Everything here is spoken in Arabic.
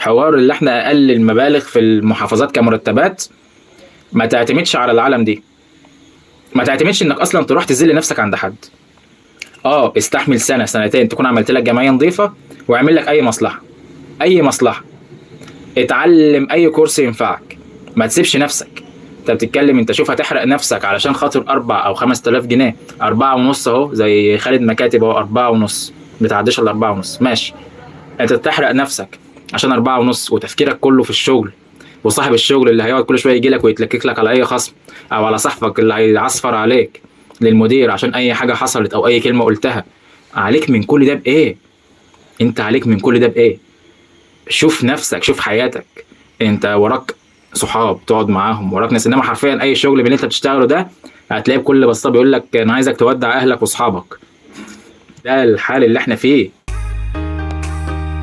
حوار اللي احنا اقل المبالغ في المحافظات كمرتبات، ما تعتمدش على العالم دي. ما تعتمدش انك اصلا تروح تذل نفسك عند حد. استحمل سنه سنتين تكون عملت لك جمعيه نظيفه، واعمل لك اي مصلحه، اي مصلحه. اتعلم اي كورس ينفعك، ما تسيبش نفسك. انت بتتكلم، انت شوف هتحرق نفسك علشان خاطر 4 أو 5 آلاف جنيه، 4.5 أهو زي خالد مكاتب أهو، 4.5 بتعديش ال 4.5 ماشي. أنت تحرق نفسك عشان 4.5 وتفكيرك كله في الشغل، وصاحب الشغل اللي هيقعد كل شوية يجي لك ويتلكك لك على أي خصم، أو على صاحبك اللي هيعصفر عليك للمدير عشان أي حاجة حصلت أو أي كلمة قلتها. عليك من كل ده بإيه؟ أنت عليك من كل ده بإيه؟ شوف نفسك، شوف حياتك. انت وراك صحاب تقعد معاهم، وراك ناس، انما حرفيا اي شغل من اللي انت بتشتغله ده هتلاقيه بكل بساطه بيقول لك انا عايزك تودع اهلك واصحابك. ده الحال اللي احنا فيه.